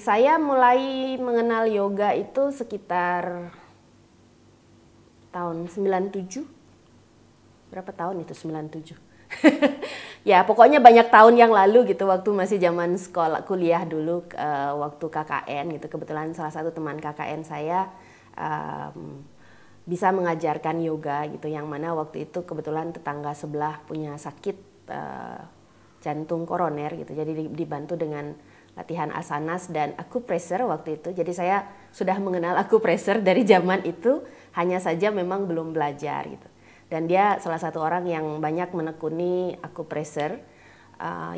Saya mulai mengenal yoga itu sekitar tahun 97. Berapa tahun itu 97? Ya, pokoknya banyak tahun yang lalu gitu, waktu masih zaman sekolah kuliah dulu, waktu KKN gitu. Kebetulan salah satu teman KKN saya bisa mengajarkan yoga gitu, yang mana waktu itu kebetulan tetangga sebelah punya sakit jantung koroner gitu. Jadi dibantu dengan latihan asanas dan akupressure waktu itu. Jadi saya sudah mengenal akupressure dari zaman itu, hanya saja memang belum belajar gitu. Dan dia salah satu orang yang banyak menekuni akupressure,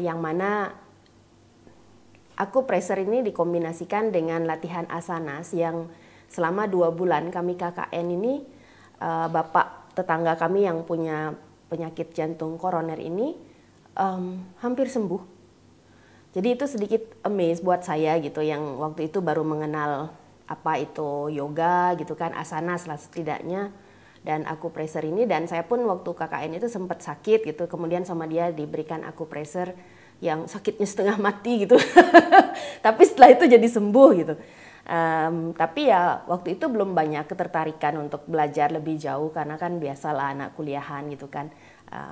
yang mana akupressure ini dikombinasikan dengan latihan asanas yang selama 2 bulan kami KKN ini, bapak tetangga kami yang punya penyakit jantung koroner ini hampir sembuh. Jadi itu sedikit amaze buat saya gitu, yang waktu itu baru mengenal apa itu yoga gitu kan, asanas lah setidaknya, dan akupressure ini. Dan saya pun waktu KKN itu sempat sakit gitu, kemudian sama dia diberikan akupressure yang sakitnya setengah mati gitu. Tapi setelah itu jadi sembuh gitu. Tapi ya waktu itu belum banyak ketertarikan untuk belajar lebih jauh, karena kan biasalah anak kuliahan gitu kan,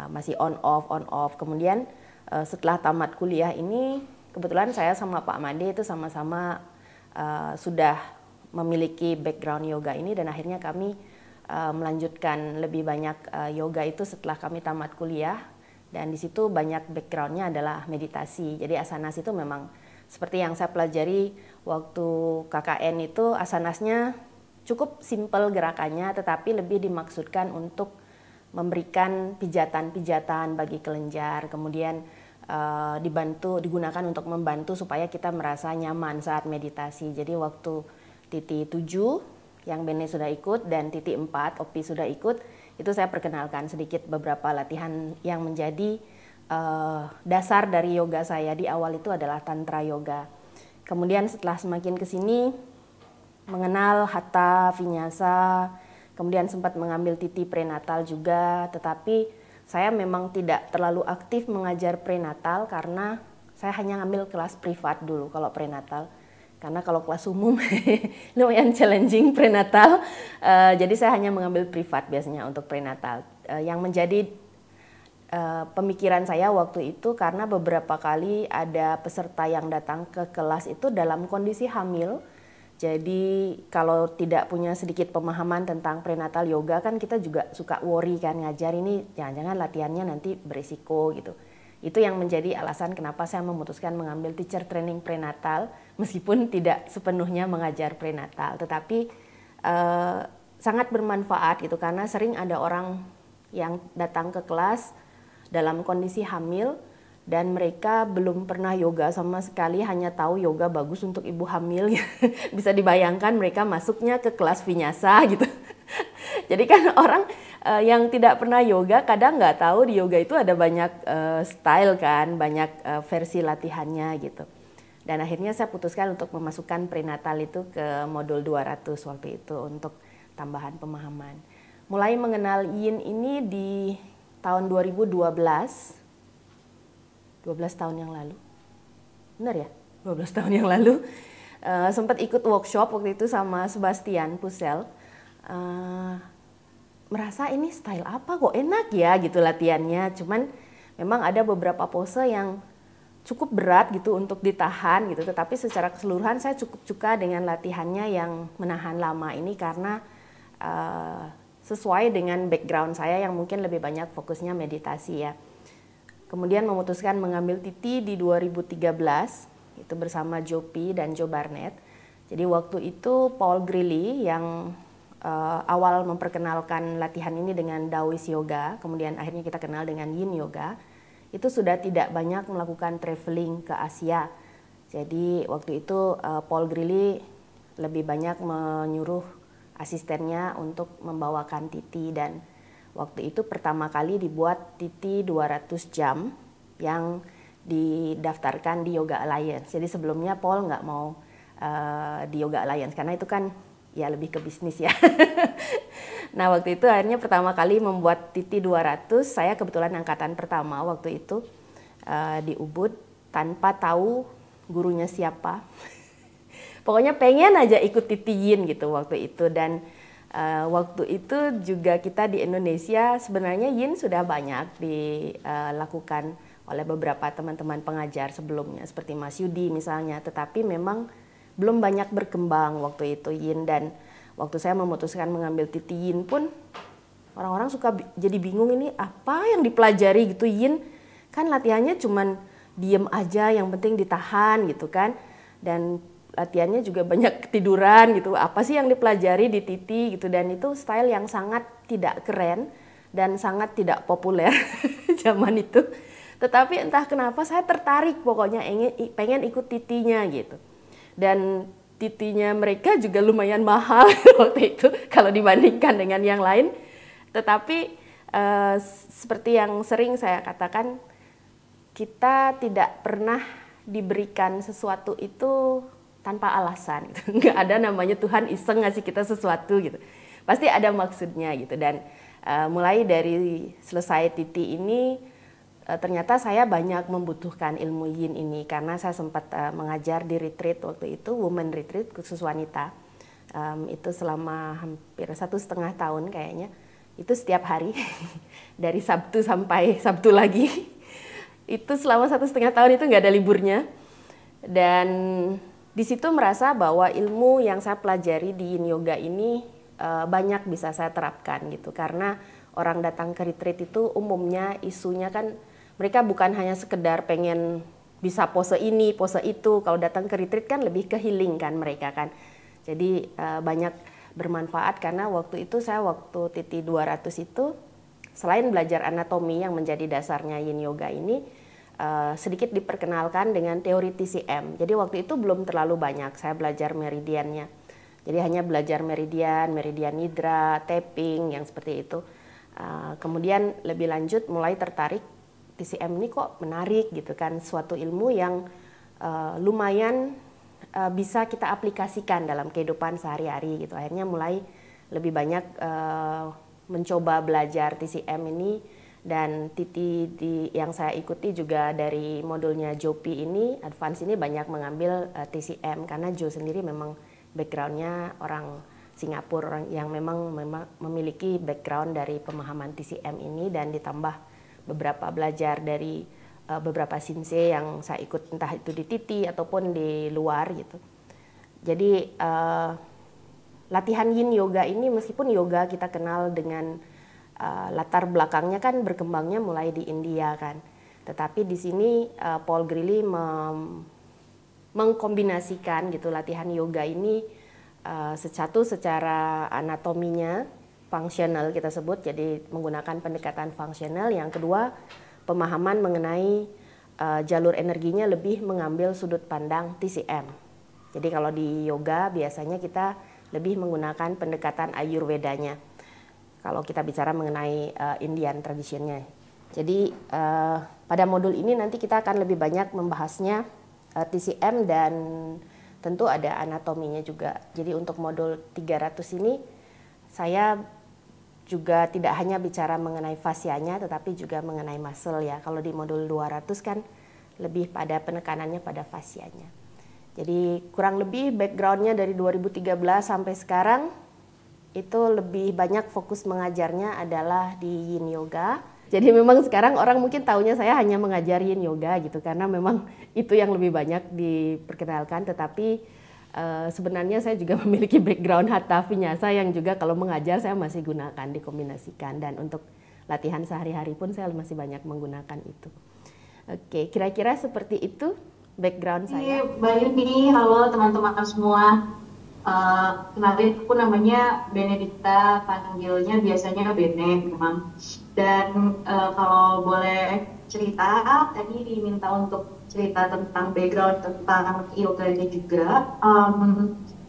masih on off. Kemudian setelah tamat kuliah ini, kebetulan saya sama Pak Made itu sama-sama sudah memiliki background yoga ini, dan akhirnya kami melanjutkan lebih banyak yoga itu setelah kami tamat kuliah. Dan di situ banyak backgroundnya adalah meditasi. Jadi asanas itu memang seperti yang saya pelajari waktu KKN itu, asanasnya cukup simple gerakannya, tetapi lebih dimaksudkan untuk memberikan pijatan-pijatan bagi kelenjar, kemudian digunakan untuk membantu supaya kita merasa nyaman saat meditasi. Jadi waktu titik 7 yang Bene sudah ikut dan titik 4 Opi sudah ikut, itu saya perkenalkan sedikit beberapa latihan yang menjadi dasar dari yoga saya. Di awal itu adalah tantra yoga. Kemudian setelah semakin ke sini mengenal hatha, vinyasa, kemudian sempat mengambil titi prenatal juga, tetapi saya memang tidak terlalu aktif mengajar prenatal karena saya hanya ngambil kelas privat dulu kalau prenatal. Karena kalau kelas umum lumayan challenging prenatal, jadi saya hanya mengambil privat biasanya untuk prenatal. Yang menjadi pemikiran saya waktu itu, karena beberapa kali ada peserta yang datang ke kelas itu dalam kondisi hamil. Jadi kalau tidak punya sedikit pemahaman tentang prenatal yoga, kan kita juga suka worry kan, ngajar ini jangan-jangan latihannya nanti berisiko gitu. Itu yang menjadi alasan kenapa saya memutuskan mengambil teacher training prenatal, meskipun tidak sepenuhnya mengajar prenatal, tetapi sangat bermanfaat gitu, karena sering ada orang yang datang ke kelas dalam kondisi hamil dan mereka belum pernah yoga sama sekali, hanya tahu yoga bagus untuk ibu hamil. Bisa dibayangkan mereka masuknya ke kelas vinyasa gitu. Jadi kan orang yang tidak pernah yoga kadang nggak tahu di yoga itu ada banyak style kan, banyak versi latihannya gitu. Dan akhirnya saya putuskan untuk memasukkan prenatal itu ke modul 200 waktu itu untuk tambahan pemahaman. Mulai mengenal Yin ini di tahun 2012, 12 tahun yang lalu. Benar ya? 12 tahun yang lalu. Sempat ikut workshop waktu itu sama Sebastian Pusel. Merasa ini style apa kok enak ya gitu latihannya, cuman memang ada beberapa pose yang cukup berat gitu untuk ditahan gitu, tetapi secara keseluruhan saya cukup suka dengan latihannya yang menahan lama ini, karena sesuai dengan background saya yang mungkin lebih banyak fokusnya meditasi ya. Kemudian memutuskan mengambil titi di 2013 itu bersama Jopi dan Joe Barnett. Jadi waktu itu Paul Grilly yang awal memperkenalkan latihan ini dengan Taoist Yoga, kemudian akhirnya kita kenal dengan Yin Yoga, itu sudah tidak banyak melakukan traveling ke Asia. Jadi waktu itu Paul Grilly lebih banyak menyuruh asistennya untuk membawakan titi, dan waktu itu pertama kali dibuat titi 200 jam yang didaftarkan di Yoga Alliance. Jadi sebelumnya Paul nggak mau di Yoga Alliance karena itu kan ya lebih ke bisnis ya. Nah waktu itu akhirnya pertama kali membuat titi 200, saya kebetulan angkatan pertama waktu itu di Ubud, tanpa tahu gurunya siapa. Pokoknya pengen aja ikut Titi Yin gitu waktu itu. Dan waktu itu juga kita di Indonesia sebenarnya Yin sudah banyak dilakukan oleh beberapa teman-teman pengajar sebelumnya seperti Mas Yudi misalnya, tetapi memang belum banyak berkembang waktu itu Yin. Dan waktu saya memutuskan mengambil Titi Yin pun orang-orang suka jadi bingung, ini apa yang dipelajari gitu Yin, kan latihannya cuman diem aja, yang penting ditahan gitu kan, dan latihannya juga banyak ketiduran gitu, apa sih yang dipelajari di Titi gitu. Dan itu style yang sangat tidak keren dan sangat tidak populer zaman itu. Tetapi entah kenapa saya tertarik, pokoknya pengen ikut Titinya gitu. Dan Titinya mereka juga lumayan mahal waktu itu kalau dibandingkan dengan yang lain. Tetapi seperti yang sering saya katakan, kita tidak pernah diberikan sesuatu itu tanpa alasan gitu. Nggak ada namanya Tuhan iseng ngasih kita sesuatu gitu. Pasti ada maksudnya gitu. Dan mulai dari selesai Titi ini, ternyata saya banyak membutuhkan ilmu Yin ini karena saya sempat mengajar di retreat waktu itu, women retreat khusus wanita. Itu selama hampir 1,5 tahun kayaknya. Itu setiap hari dari Sabtu sampai Sabtu lagi. Itu selama 1,5 tahun itu nggak ada liburnya. Dan di situ merasa bahwa ilmu yang saya pelajari di Yin Yoga ini banyak bisa saya terapkan gitu. Karena orang datang ke retreat itu umumnya isunya kan mereka bukan hanya sekedar pengen bisa pose ini, pose itu. Kalau datang ke retreat kan lebih ke healing kan mereka kan. Jadi banyak bermanfaat karena waktu itu saya waktu Titi 200 itu selain belajar anatomi yang menjadi dasarnya Yin Yoga ini, sedikit diperkenalkan dengan teori TCM. Jadi waktu itu belum terlalu banyak saya belajar meridiannya. Jadi hanya belajar meridian nidra, tapping yang seperti itu. Kemudian lebih lanjut mulai tertarik, TCM ini kok menarik gitu kan, suatu ilmu yang lumayan bisa kita aplikasikan dalam kehidupan sehari-hari gitu. Akhirnya mulai lebih banyak mencoba belajar TCM ini. Dan Titi yang saya ikuti juga dari modulnya Jopi ini, advance ini banyak mengambil TCM karena Jo sendiri memang backgroundnya orang Singapura, orang yang memang memiliki background dari pemahaman TCM ini, dan ditambah beberapa belajar dari beberapa sensei yang saya ikut entah itu di Titi ataupun di luar gitu. Jadi latihan Yin Yoga ini meskipun yoga kita kenal dengan latar belakangnya kan berkembangnya mulai di India kan. Tetapi di sini Paul Grilly mengkombinasikan gitu latihan yoga ini secara anatominya fungsional kita sebut, jadi menggunakan pendekatan fungsional. Yang kedua, pemahaman mengenai jalur energinya lebih mengambil sudut pandang TCM. Jadi kalau di yoga biasanya kita lebih menggunakan pendekatan Ayurvedanya. Kalau kita bicara mengenai Indian traditionnya. Jadi pada modul ini nanti kita akan lebih banyak membahasnya TCM dan tentu ada anatominya juga. Jadi untuk modul 300 ini saya juga tidak hanya bicara mengenai fasianya tetapi juga mengenai muscle ya. Kalau di modul 200 kan lebih pada penekanannya pada fasianya. Jadi kurang lebih backgroundnya dari 2013 sampai sekarang itu lebih banyak fokus mengajarnya adalah di Yin Yoga. Jadi memang sekarang orang mungkin taunya saya hanya mengajar Yin Yoga gitu karena memang itu yang lebih banyak diperkenalkan, tetapi sebenarnya saya juga memiliki background Hatha Vinyasa yang juga kalau mengajar saya masih gunakan, dikombinasikan, dan untuk latihan sehari-hari pun saya masih banyak menggunakan itu. Oke, kira-kira seperti itu background saya. Mbak Yuni, halo teman-teman semua. Kenalin, aku namanya Benedikta, panggilnya biasanya Bene memang. Dan kalau boleh cerita, tadi diminta untuk cerita tentang background tentang yoga ini juga.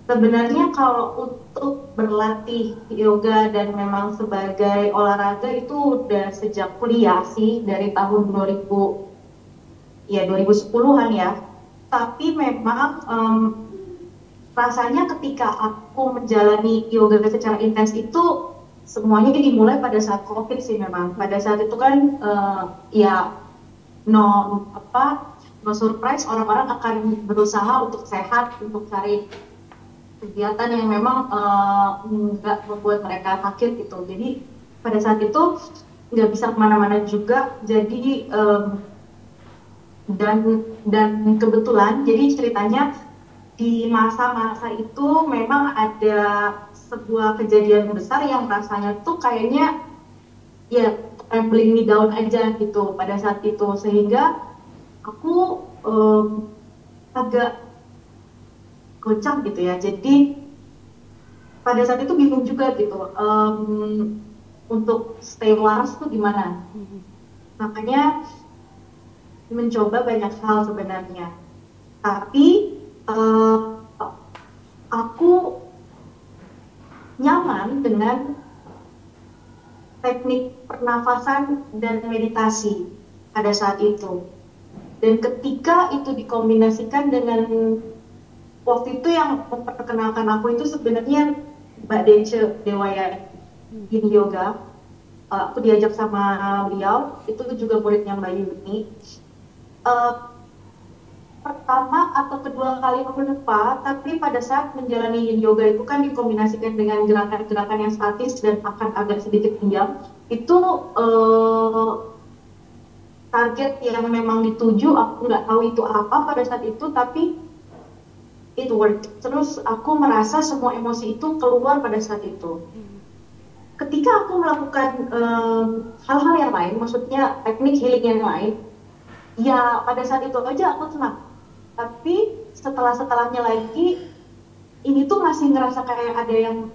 Sebenarnya kalau untuk berlatih yoga dan memang sebagai olahraga itu udah sejak kuliah sih, dari tahun 2010-an ya. Tapi memang rasanya ketika aku menjalani yoga secara intens itu semuanya dimulai pada saat COVID sih memang. Pada saat itu kan no surprise, orang-orang akan berusaha untuk sehat, untuk cari kegiatan yang memang nggak membuat mereka sakit gitu. Jadi pada saat itu nggak bisa kemana-mana juga. Jadi dan kebetulan jadi ceritanya di masa-masa itu memang ada sebuah kejadian besar yang rasanya tuh kayaknya ya traveling me down aja gitu pada saat itu, sehingga aku agak goncang gitu ya. Jadi pada saat itu bingung juga gitu untuk stay waras tuh gimana. Makanya mencoba banyak hal sebenarnya, tapi aku nyaman dengan teknik pernafasan dan meditasi pada saat itu. Dan ketika itu dikombinasikan dengan, waktu itu yang memperkenalkan aku itu sebenarnya Mbak Dece Dewaya Yin Yoga. Aku diajak sama beliau, itu juga muridnya Mbak Yuni. Pertama atau kedua kali aku lupa, tapi pada saat menjalani Yin Yoga itu kan dikombinasikan dengan gerakan-gerakan yang statis dan akan agak sedikit diam. Itu target yang memang dituju, aku nggak tahu itu apa pada saat itu, tapi it worked. Terus aku merasa semua emosi itu keluar pada saat itu. Ketika aku melakukan hal-hal yang lain, maksudnya teknik healing yang lain, ya pada saat itu aja aku tenang. Tapi setelahnya lagi, ini tuh masih ngerasa kayak ada yang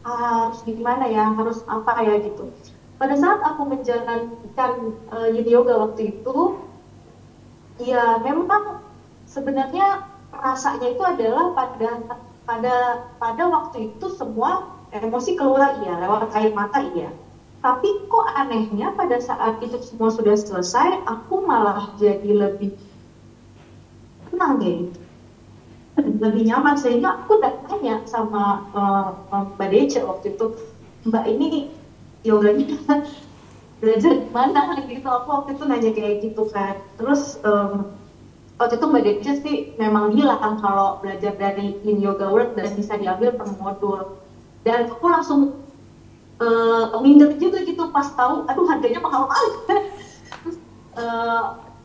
harus gimana ya, harus apa ya gitu. Pada saat aku menjalankan Yin Yoga waktu itu, ya memang sebenarnya rasanya itu adalah pada waktu itu semua emosi keluar iya, lewat air mata iya. Tapi kok anehnya pada saat itu semua sudah selesai, aku malah jadi lebih tenang deh, lebih nyaman, sehingga aku udah tanya sama Mbak Dece waktu itu, Mbak ini yoganya belajar di mana gitu. Aku waktu itu nanya kayak gitu kan. Terus waktu itu Mbak Dece sih memang bilang kalau belajar dari Yin Yoga World dan bisa diambil per modul. Dan aku langsung minder juga gitu pas tahu, aduh harganya mahal banget. Terus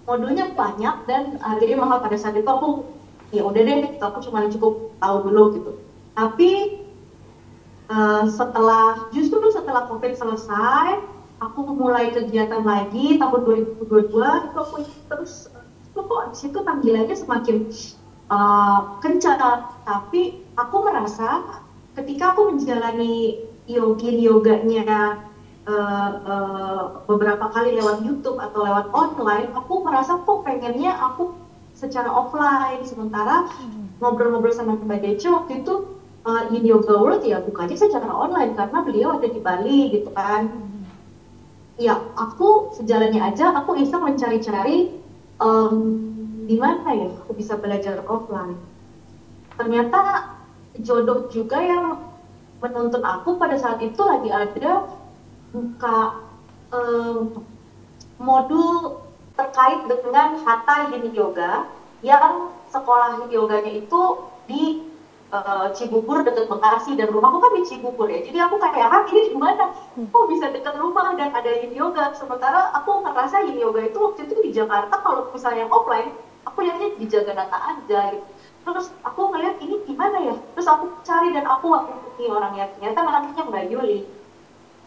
modulnya banyak dan harganya mahal. Pada saat itu aku ya udah deh gitu, aku cuma cukup tahu dulu gitu. Tapi setelah COVID selesai, aku mulai kegiatan lagi tahun 2022 itu aku terus kok di situ panggilannya semakin kencang. Tapi aku merasa ketika aku menjalani yoganya beberapa kali lewat YouTube atau lewat online, aku merasa kok pengennya aku secara offline. Sementara ngobrol-ngobrol sama Mbak Dece waktu itu Yin Yoga World ya bukannya secara online karena beliau ada di Bali gitu kan. Ya aku sejalannya aja, aku iseng mencari-cari di mana ya aku bisa belajar offline. Ternyata jodoh juga yang menuntun aku pada saat itu lagi ada buka modul terkait dengan Hatha Yin Yoga, yang sekolah Yin Yoganya itu di Cibubur dekat Bekasi, dan rumahku kan di Cibubur ya. Jadi aku kayak ini di mana? Kok bisa dekat rumah dan ada Yin Yoga? Sementara aku ngerasa Yin Yoga itu waktu itu di Jakarta, kalau misalnya offline, aku lihatnya di Jaganata aja gitu. Terus aku ngeliat ini gimana ya? Terus aku cari dan aku hubungi orangnya. Ternyata namanya Mbak Yuli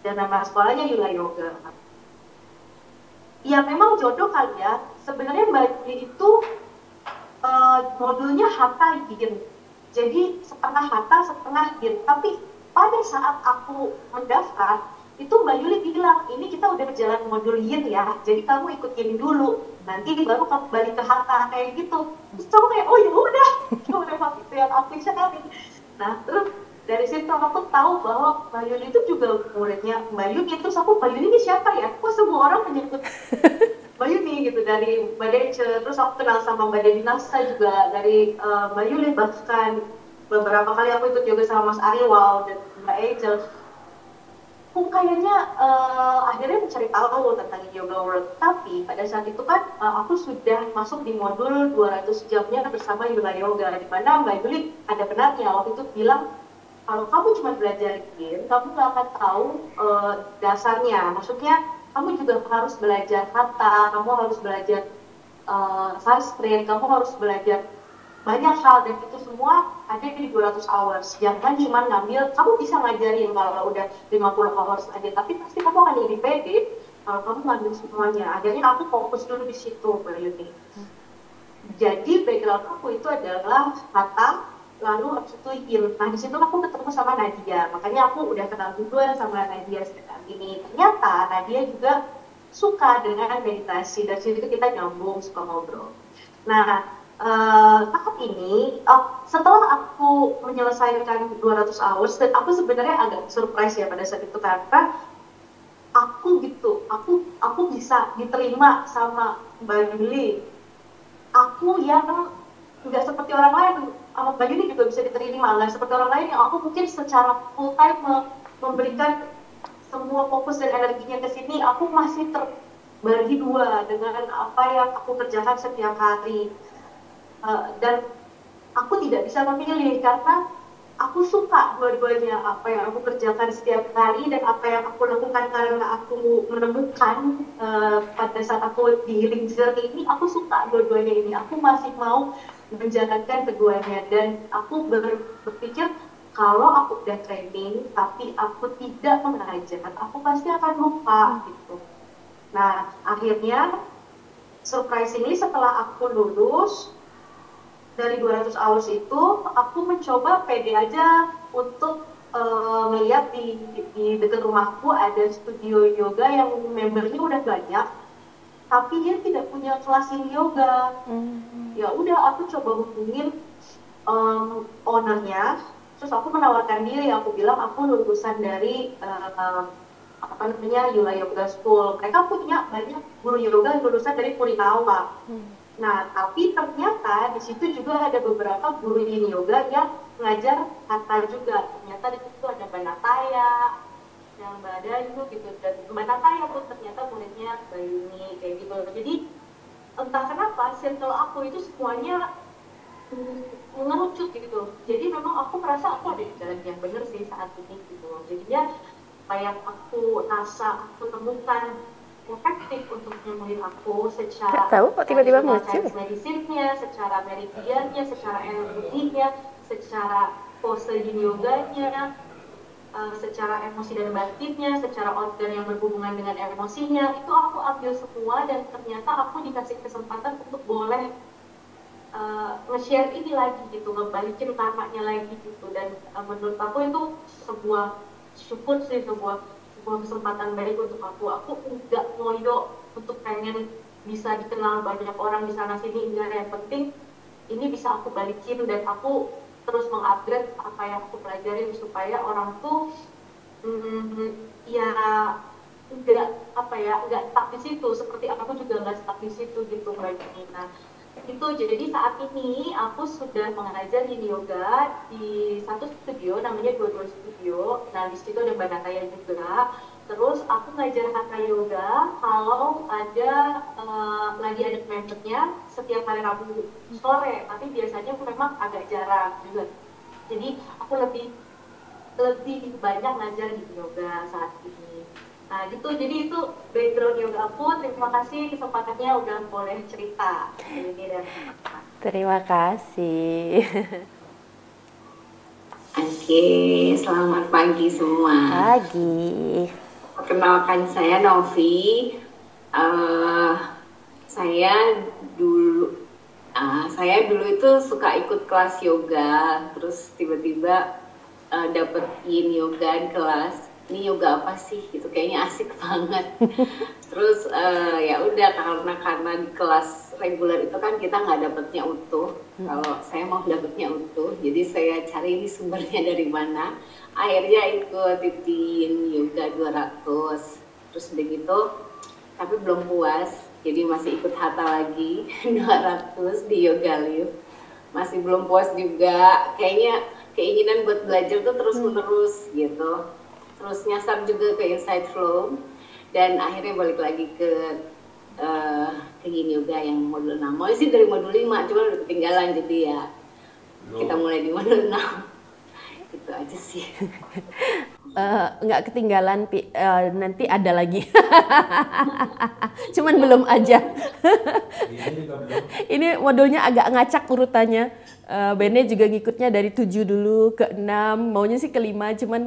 dan nama sekolahnya Yula Yoga. Ya memang jodoh kali ya. Sebenarnya Mbak Yuli itu modulnya Hatha Yin. Jadi setengah Hatha, setengah Yin. Tapi pada saat aku mendaftar, itu Mbak Yuli bilang, ini kita udah jalan modul Yin ya, jadi kamu ikut Yin dulu, nanti baru kamu balik ke Hatha kayak gitu. Terus aku kayak, oh ya udah, itu yang aku cari. Nah terus dari situ aku tahu bahwa Mbak Yuli itu juga muridnya Mbak Yuni. Terus aku, Mbak Yuni ini siapa ya? Kok semua orang menyebut Mbak Yuni gitu, dari Mbak Dece. Terus aku kenal sama Mbak Dewi Nasa juga dari Mbak Yuli. Bahkan beberapa kali aku ikut juga sama Mas Ariwal dan Mbak Angel. aku kayaknya akhirnya mencari tahu tentang Yoga World. Tapi pada saat itu kan aku sudah masuk di modul 200 jamnya bersama Yoga Yoga, di mana Mbak Yuli ada benarnya waktu itu bilang kalau kamu cuma belajar game, kamu nggak akan tahu dasarnya. Maksudnya kamu juga harus belajar kata, kamu harus belajar Sanskrit, kamu harus belajar banyak hal, dan itu semua ada di 200 hours. Jangan cuma ngambil, kamu bisa ngajarin kalau udah 50 hours aja, tapi pasti kamu akan lebih pede kalau kamu ngambil semuanya. Akhirnya aku fokus dulu di situ, Mbak Yuni. Jadi background aku itu adalah kata, lalu habis itu il. Nah di situ aku ketemu sama Nadia, makanya aku udah kenal duluan sama Nadia sekarang ini. Ternyata Nadia juga suka dengan meditasi, dan situ kita nyambung, suka ngobrol. Nah, saat ini setelah aku menyelesaikan 200 hours, dan aku sebenarnya agak surprise ya pada saat itu, karena aku bisa diterima sama Mbak Yuli. Aku yang nggak seperti orang lain, sama Mbak Yuli juga bisa diterima, nggak seperti orang lain yang aku mungkin secara full time memberikan semua fokus dan energinya ke sini. Aku masih terbagi dua dengan apa yang aku kerjakan setiap hari. Dan aku tidak bisa memilih karena aku suka dua-duanya, apa yang aku kerjakan setiap hari dan apa yang aku lakukan karena aku menemukan pada saat aku di healing journey ini, aku suka dua-duanya ini. Aku masih mau menjalankan keduanya, dan aku berpikir kalau aku udah training tapi aku tidak mengajar, aku pasti akan lupa gitu. Nah akhirnya surprise ini setelah aku lulus dari 200 hours itu, aku mencoba pede aja untuk melihat di dekat rumahku ada studio yoga yang membernya udah banyak, tapi dia tidak punya kelas yoga. Ya udah, aku coba hubungin ownernya, terus aku menawarkan diri, aku bilang aku lulusan dari apa namanya Yoga Yoga School. Mereka punya banyak guru yoga yang lulusan dari Purinawa. Nah, tapi ternyata di situ juga ada beberapa guru yin yoga yang ngajar hatha juga. Ternyata di situ ada Mbak Nataya, yang Mbak Dayu gitu, dan Mbak Nataya pun ternyata muridnya Mbak Yuni kayak gitu. Jadi entah kenapa circle aku itu semuanya mengerucut gitu. Jadi memang aku merasa aku ada di jalan yang benar sih saat ini gitu. Jadinya apa yang aku rasa aku temukan efektif untuk menyembuhin aku secara tahu kok tiba-tiba muncul medicine-nya, secara meridiannya, secara energinya, secara pose yin yoganya, secara emosi dan batinnya, secara organ yang berhubungan dengan emosinya, itu aku ambil semua, dan ternyata aku dikasih kesempatan untuk boleh nge-share ini lagi gitu, ngebalikin karmanya lagi gitu. Dan menurut aku itu sebuah syukur sih, sebuah kesempatan baik untuk aku nggak ngoyo untuk pengen bisa dikenal banyak orang di sana sini, enggak. Yang penting ini bisa aku balikin, dan aku terus mengupgrade apa yang aku pelajarin supaya orang tuh ya nggak stuck di situ, seperti aku juga nggak stuck di situ gitu lagi. Nah itu, jadi saat ini aku sudah mengajar yin yoga di satu studio namanya Dua Studio. Nah di situ ada Mbak Nataya juga. Terus aku ngajar hatha yoga kalau ada lagi ada membernya setiap hari Rabu sore, tapi biasanya memang agak jarang juga. Jadi aku lebih banyak ngajar yin yoga saat ini. Nah gitu, jadi itu background yoga aku. Terima kasih kesempatannya udah boleh cerita. Terima kasih. Oke, selamat pagi semua. Pagi. Perkenalkan, saya Novi. Saya dulu itu suka ikut kelas yoga, terus tiba-tiba dapet yin yoga di kelas. Ini yoga apa sih gitu, kayaknya asik banget. Terus ya udah, karena di kelas reguler itu kan kita nggak dapetnya utuh. Kalau saya mau dapetnya utuh, jadi saya cari ini sumbernya dari mana. Akhirnya ikut yin yoga 200. Terus udah gitu, tapi belum puas, jadi masih ikut hatha lagi 200 di Yoga Live. Masih belum puas juga, kayaknya keinginan buat belajar tuh terus menerus gitu. terus nyasar juga ke Inside Flow, dan akhirnya balik lagi ke Yin Yoga yang modul 6. Mulai sih dari modul 5, cuma udah ketinggalan, jadi ya kita mulai di modul 6. Gitu aja sih. Nggak ketinggalan, nanti ada lagi. Cuman belum aja. Ini modulnya agak ngacak urutannya. Bene juga ngikutnya dari 7 dulu ke 6, maunya sih ke 5, cuman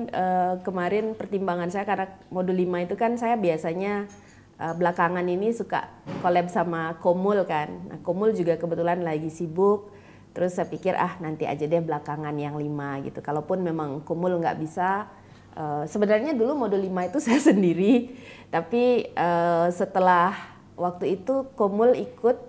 kemarin pertimbangan saya karena modul 5 itu kan saya biasanya belakangan ini suka collab sama Komul kan. Nah, Komul juga kebetulan lagi sibuk. Terus saya pikir nanti aja deh belakangan yang 5 gitu. Kalaupun memang Komul nggak bisa, sebenarnya dulu modul 5 itu saya sendiri. Tapi setelah waktu itu Komul ikut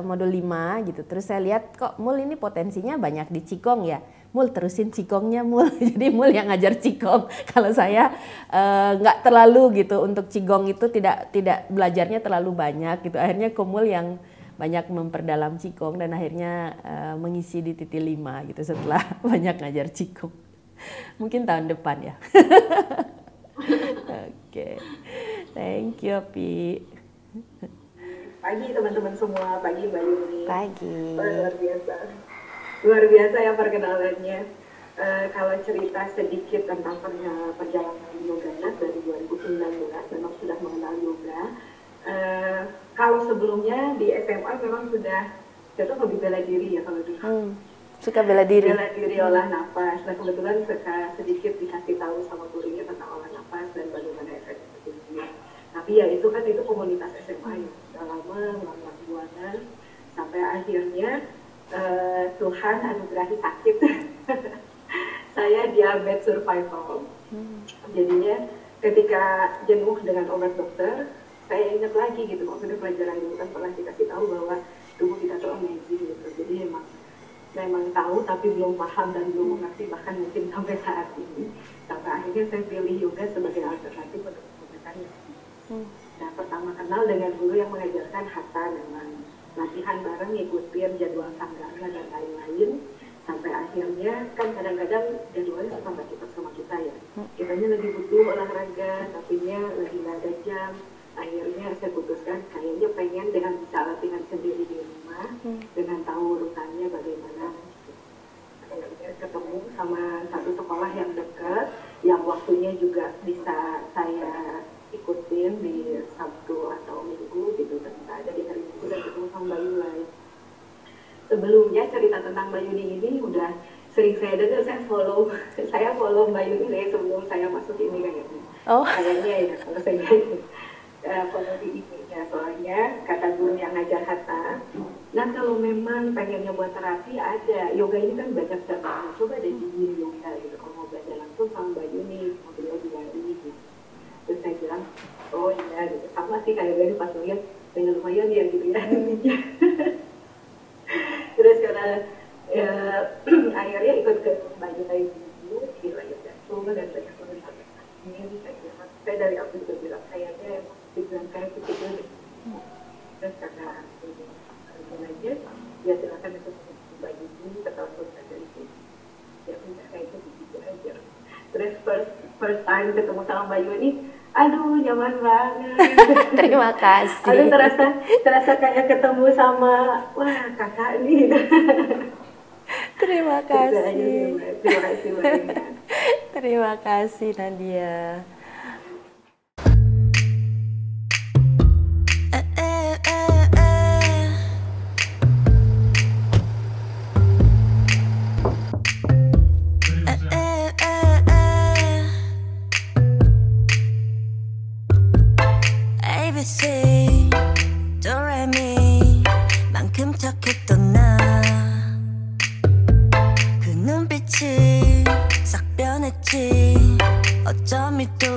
modul 5 gitu. Terus saya lihat kok Mul ini potensinya banyak di Qigong ya. Mul terusin Qigongnya Mul. Jadi Mul yang ngajar Qigong. Kalau saya nggak terlalu gitu untuk Qigong itu tidak belajarnya terlalu banyak gitu. Akhirnya Komul yang banyak memperdalam Qigong dan akhirnya mengisi di titik 5 gitu setelah banyak ngajar Qigong. Mungkin tahun depan ya. Oke. Thank you, Pi. Pagi teman-teman semua, pagi Mbak Yuni. Pagi. Luar biasa ya perkenalannya. Kalau cerita sedikit tentang perjalanan yoganya dari 2019, memang sudah mengenal yoga. Kalau sebelumnya di SMA memang sudah lebih bela diri ya kalau dulu. Suka bela diri. Bela diri olah nafas. Nah kebetulan sedikit dikasih tahu sama gurunya tentang olah nafas dan bagaimana efektifnya. Tapi ya itu komunitas SMA ya. Sudah lama melakukan buana sampai akhirnya Tuhan anugerahi sakit. Saya diabetes survival. Jadinya ketika jenuh dengan obat dokter, saya ingat lagi gitu waktu di pelajaran itu kan pernah dikasih tahu bahwa tubuh kita tuh amazing gitu. Jadi memang tahu tapi belum paham dan belum mengerti bahkan mungkin sampai saat ini. Sampai akhirnya saya pilih yoga sebagai alternatif untuk pengobatan. Nah pertama kenal dengan guru yang mengajarkan hatha dengan latihan bareng, ngikutin jadwal sanggana dan lain-lain. Sampai akhirnya kan kadang-kadang jadwalnya suka nggak cepat sama kita ya. Kitanya lagi butuh olahraga, tapinya lagi nggak ada jam. Akhirnya saya putuskan kayaknya pengen dengan bisa latihan sendiri di rumah, dengan tahu urutannya bagaimana. Akhirnya ketemu sama satu sekolah yang dekat, yang waktunya juga bisa saya ikutin di Sabtu atau Minggu gitu, ternyata ada di hari Minggu dan ketemu sama Mbak Yulai. Sebelumnya cerita tentang Mbak Yuni ini udah sering saya dengar, saya follow Mbak Yuni dari sebelum saya masuk ini kayaknya. Kayaknya ya kalau saya follow di IG-nya, soalnya kata guru yang ngajar hatha, nah kalau memang pengennya buat terapi ada, yoga ini kan banyak cabang, coba deh di Yin Yoga gitu, kalau mau belajar langsung sama Mbak Yuni, mau beliau di hari gitu. Terus saya bilang, oh iya gitu, sama sih kayak gini pas ngeliat, pengen lumayan ya gitu ya. Terus karena akhirnya ikut ke Mbak Yuni dulu, di Yoga Suma dan banyak penulisan ini, saya dari awal juga bilang, kayaknya dibilang kayak begitu deh. Terus karena aja, ya silakan ikut Mbak Yuni, setelah selesai dari sini. Ya udah kayak gitu aja. Terus first time ketemu sama Mbak Yuni, aduh nyaman banget. Terima kasih. Aduh terasa kayak ketemu sama kakak nih. Terima kasih. Terima kasih banyak. Terima kasih Nadia. 만큼 착했던 나 그 눈빛이 싹 변했지 어쩜 이 또